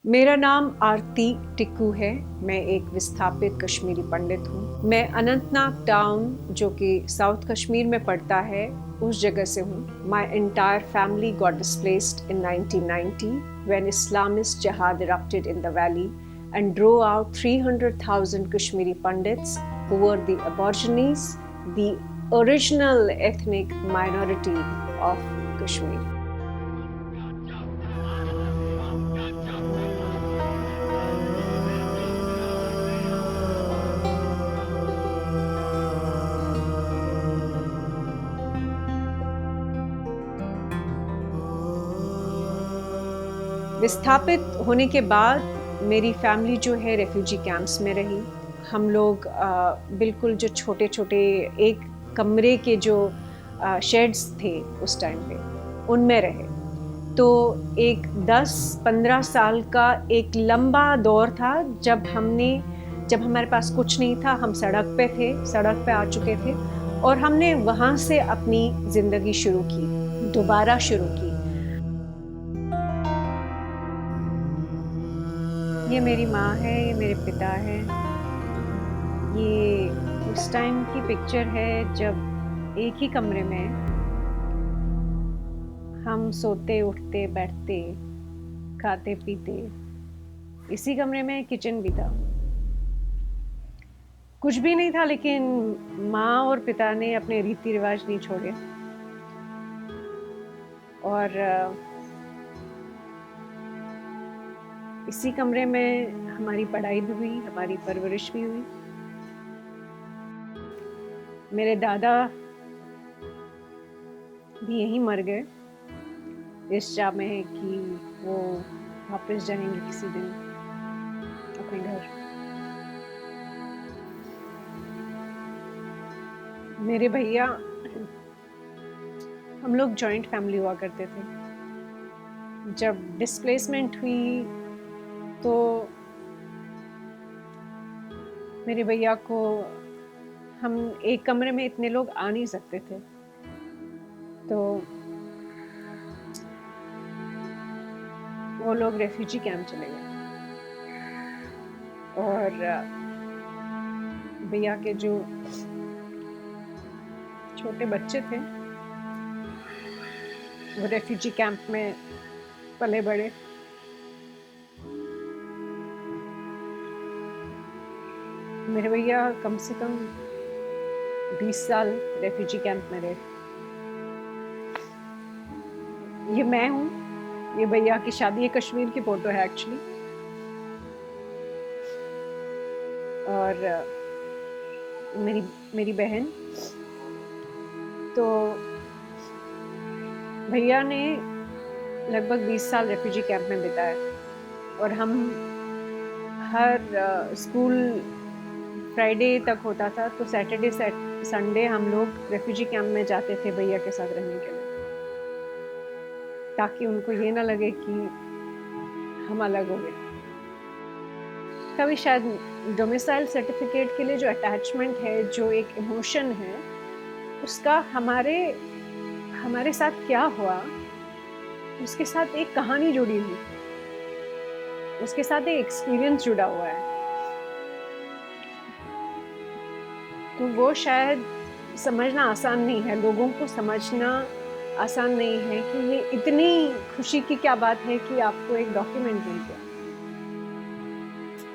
मेरा नाम आरती टिक्कू है। मैं एक विस्थापित कश्मीरी पंडित हूँ। मैं अनंतनाग टाउन, जो कि साउथ कश्मीर में पड़ता है, उस जगह से हूँ। My entire family got displaced in 1990 when Islamist jihad erupted in the valley and drove out 300,000 Kashmiri Pandits who were the Aborigines, the original ethnic minority of Kashmir. विस्थापित होने के बाद मेरी फैमिली जो है रेफ्यूजी कैंप्स में रही। हम लोग बिल्कुल जो छोटे छोटे एक कमरे के जो शेड्स थे उस टाइम पे, उनमें रहे। तो एक 10-15 साल का एक लंबा दौर था जब हमारे पास कुछ नहीं था। हम सड़क पे आ चुके थे और हमने वहाँ से अपनी ज़िंदगी दोबारा शुरू की। ये मेरी माँ है, ये मेरे पिता हैं। ये उस टाइम की पिक्चर है जब एक ही कमरे में हम सोते, उठते, बैठते, खाते, पीते। इसी कमरे में किचन भी था। कुछ भी नहीं था, लेकिन माँ और पिता ने अपने रीति रिवाज नहीं छोड़े और इसी कमरे में हमारी पढ़ाई भी हुई, हमारी परवरिश भी हुई। मेरे दादा भी यहीं मर गए, इस चाह में है कि वो वापस जाएंगे किसी दिन अपने घर। मेरे भैया, हम लोग जॉइंट फैमिली हुआ करते थे। जब डिस्प्लेसमेंट हुई तो मेरे भैया को, हम एक कमरे में इतने लोग आ नहीं सकते थे, तो वो लोग रेफ्यूजी कैंप चले गए। और भैया के जो छोटे बच्चे थे वो रेफ्यूजी कैंप में पले बड़े। मेरे भैया कम से कम 20 साल रेफ्यूजी कैंप में रहे। ये मैं हूँ, ये भैया की शादी, ये कश्मीर की फोटो है एक्चुअली। और मेरी बहन। तो भैया ने लगभग 20 साल रेफ्यूजी कैंप में बिताया और हम हर स्कूल फ्राइडे तक होता था, तो सैटरडे संडे हम लोग रेफ्यूजी कैंप में जाते थे भैया के साथ रहने के लिए, ताकि उनको ये ना लगे कि हम अलग हो गए। कभी शायद डोमिसाइल सर्टिफिकेट के लिए जो अटैचमेंट है, जो एक इमोशन है, उसका हमारे साथ क्या हुआ, उसके साथ एक कहानी जुड़ी हुई, उसके साथ एक एक्सपीरियंस जुड़ा हुआ है। तो वो शायद समझना आसान नहीं है, लोगों को समझना आसान नहीं है कि ये इतनी खुशी की क्या बात है कि आपको एक डॉक्यूमेंट मिल गया।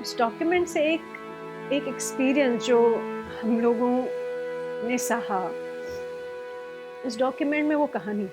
उस डॉक्यूमेंट से एक एक्सपीरियंस जो हम लोगों ने सहा, उस डॉक्यूमेंट में वो कहानी।